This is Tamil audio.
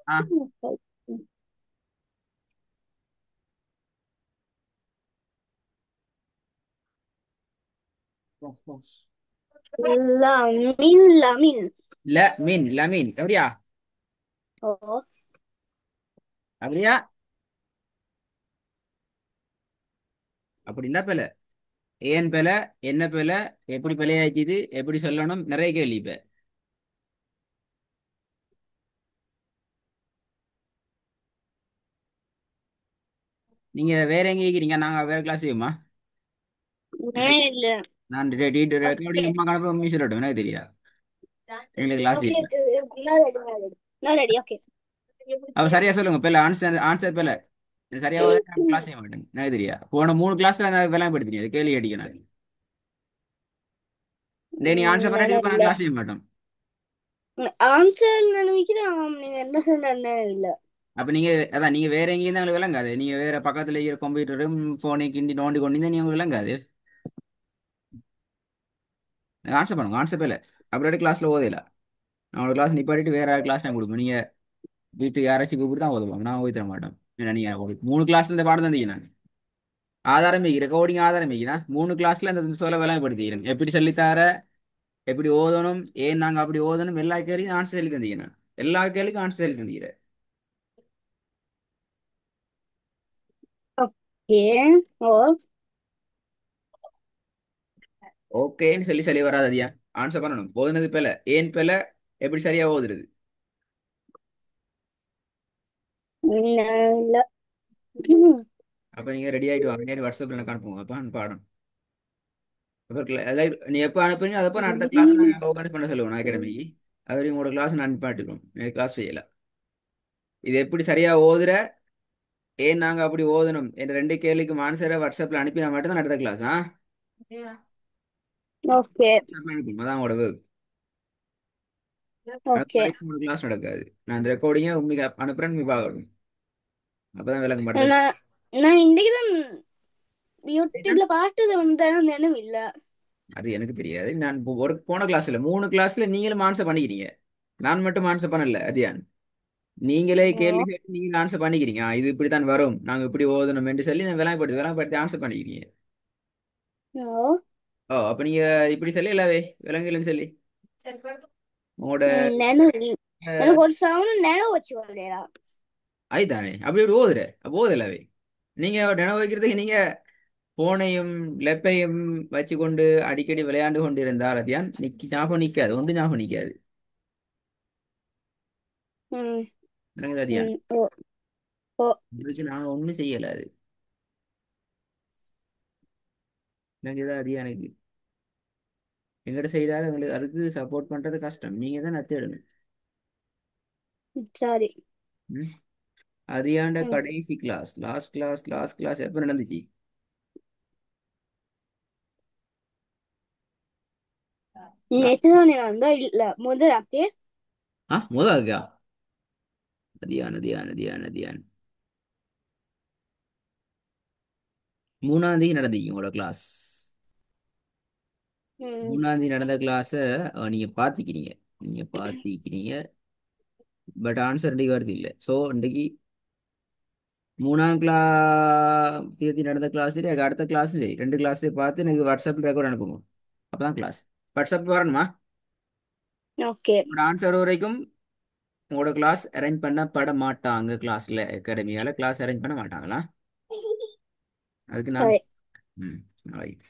ஆ லமின் லமின். லமீன் அப்படியா? ஓ. அப்படியா? அப்படின்னா பெல ஏன் பெல, என்ன பெல, எப்படி பிழையாச்சுது, எப்படி சொல்லணும், நிறைய கேள்வி இப்ப. நீங்க வேற எங்க இருக்கிறீங்க? நாங்க வேற கிளாஸ் செய்யுமா? இல்ல. நான் ரெக்கார்டிங் அம்மா கணக்கு உண்மையை சொல்லட்டும், எனக்கு தெரியா எங்களுக்கு கிளாஸ் ஓகே. இல்லை. நான் ரெடி. ஓகே. அப்ப சரியா சொல்லுங்க பெல, ஆன்சர் ஆன்சர் பெல. இது சரியா கிளாஸ் செய்ய மாட்டேன், எனக்கு தெரியா. போன 3 கிளாஸ்ல நான் விளம்பரம் படுத்தினேன் கேள்வி அடிக்க நான். டேய், நீ ஆன்சர் பண்ணாட்டி இப்ப நான் இல்ல. கிளாஸ் செய்ய மாட்டோம். ஆன்சர் நினைக்கிறேன். நீங்க என்ன சொன்ன இல்ல. அப்ப நீங்க அதான் நீங்க வேற எங்கேயும் இருந்தாலும் விளங்காது. நீங்க வேற பக்கத்துல இருக்கிற கம்ப்யூட்டரும் போனை கிண்டி நோண்டி கொண்டு நீங்க விளங்காது. ஆன்சர் பண்ணுங்க, ஆன்சர் பேல. அப்படியே கிளாஸ்ல ஓதையில நான் ஒரு கிளாஸ் நிப்பாட்டிட்டு வேற கிளாஸ் நான் கொடுப்பேன். நீங்க வீட்டுக்கு யாராச்சும் கூப்பிட்டு தான் ஓதுவாங்க, நான் ஓதி தர மாட்டேன். ஏன்னா நீங்க 3 கிளாஸ்ல இந்த பாடம் தந்தீங்க. நான் ஆதாரம் ரெக்கார்டிங் ஆதாரம் வைக்கிறேன். 3 கிளாஸ்ல இந்த சொல்ல விளங்கப்படுத்திக்கிறேன். எப்படி சொல்லித்தார, எப்படி ஓதணும், ஏன் நாங்க அப்படி ஓதணும், எல்லா கேள்வியும் ஆன்சர் சொல்லி தந்தீங்க. நான் எல்லா கேள்விக்கும் ஆன்சர் சொல்லி தந்தீங்க. ஓகே. ஓ. ஓகேன்னு சொல்லி சொல்லி வராது அதியா. ஆன்சர் பண்ணணும். ஓதுனது பேல, ஏன் பேல, எப்படி சரியா ஓதுறது. இல்ல. அப்ப நீங்க ரெடி ஆயிட்டு வாங்க, நேரா வாட்ஸ்அப்ல எனக்கு அனுப்புங்க அப்ப பாடம். அப்புறம் அதாவது நீ எப்போ அனுப்புறீங்க அதப்போ நான் அடுத்த கிளாஸ் நான் ஆர்கனைஸ் பண்ண சொல்லுவேன் அகாடமிக்கு. அது வரைக்கும் உங்களோட கிளாஸ் நான் அனுப்பாட்டிடுவோம். எனக்கு கிளாஸ் செய்யல. இது எப்படி சரியா ஓதுற, ஏன் நாங்க அப்படி ஓதணும் என்ற 2 கேள்விக்கு ஆன்சரை வாட்ஸ்அப்ல அனுப்பினா மட்டும் தான் அடுத்த கிளாஸ். ஓகே. வாட்ஸ்அப்ல அனுப்பணும், அதான் உங்களோட work. அது ஓகே. வரைக்கும் உங்களுக்கு கிளாஸ் நடக்காது. நான் இந்த ரெக்கார்டிங்கை உங்களுக்கு அனுப்புறேன், நீ பார்க்கணும். அப்பதான் விளங்க மாட்டேன். நான் நான் இன்னைக்கு தான் யூடியூப்ல பார்த்தது நினைவு இல்ல. அது எனக்கு தெரியாது. நான் ஒரு போன கிளாஸ்ல 3 கிளாஸ்ல நீங்களும் ஆன்சர் பண்ணிக்கிறீங்க. நான் மட்டும் ஆன்சர் பண்ணல அதியான். நீங்களே கேள்வி ஓ. கேட்டு நீங்க ஆன்சர் பண்ணிக்கிறீங்க. இது இப்படித்தான் வரும், நாங்க இப்படி ஓதணும் என்று சொல்லி நான் விளம்பரப்படுத்தி ஆன்சர் பண்ணிக்கிறீங்க. ஓ. ஓ, அப்ப நீங்க இப்படி சொல்லி இல்லாவே விலங்குலன்னு சொல்லி உங்களோட நினைவு அஹ், எனக்கு ஒரு சவுண்ட் நினைவு வச்சு வரலையா. அதுதானே அப்படி இப்படி ஓதுற. அப்ப ஓதலவே நீங்க நினைவு வைக்கிறதுக்கு நீங்க போனையும் லெப்பையும் வச்சு கொண்டு அடிக்கடி விளையாண்டு கொண்டு இருந்தால் அதியான் ஞாபகம் நிக்காது, ஒன்று ஞாபகம் நிக்காது. ம். எனக்கு அதியான் ஓ. ஓ. உங்களுக்கு நாங்க ஒண்ணும் செய்யல. அது எனக்கு இதான் அதியானுக்கு எங்கிட்ட செய்தாலும் எங்களுக்கு அதுக்கு சப்போர்ட் பண்றது கஷ்டம். நீங்க தான் நத்திடணும். சரி. ம். அதியாண்ட ம். கடைசி கிளாஸ், லாஸ்ட் கிளாஸ் எப்ப நடந்துச்சு? லாஸ்ட் நேற்று தான் வந்தா இல்ல முதல் ராத்திரி. முதல்க்கா? அதியான் 3ஆம் தேதி நடந்தீங்க உங்களோட கிளாஸ். ம். 3ஆம் தேதி நடந்த கிளாஸ நீங்க பாத்திக்கிறீங்க. நீங்க பாத்திக்கிறீங்க. பட் ஆன்சர் இன்றைக்கு வருது இல்லை. ஸோ இன்றைக்கு 3ஆம் தேதி நடந்த கிளாஸ் அடுத்த கிளாஸ் 2 கிளாஸே பார்த்து எனக்கு வாட்ஸ்அப்பில் ரெக்கார்ட் அனுப்புங்க. அப்பதான் கிளாஸ். வாட்ஸ்அப் வரணுமா? ஓகே. உங்களோட ஆன்சர் வரைக்கும் உங்களோட கிளாஸ் அரேஞ்ச் பண்ணப்பட மாட்டாங்க. கிளாஸ்ல அகாடமியால கிளாஸ் அரேஞ்ச் பண்ண மாட்டாங்களா? அதுக்கு நான் சரி. ம் right.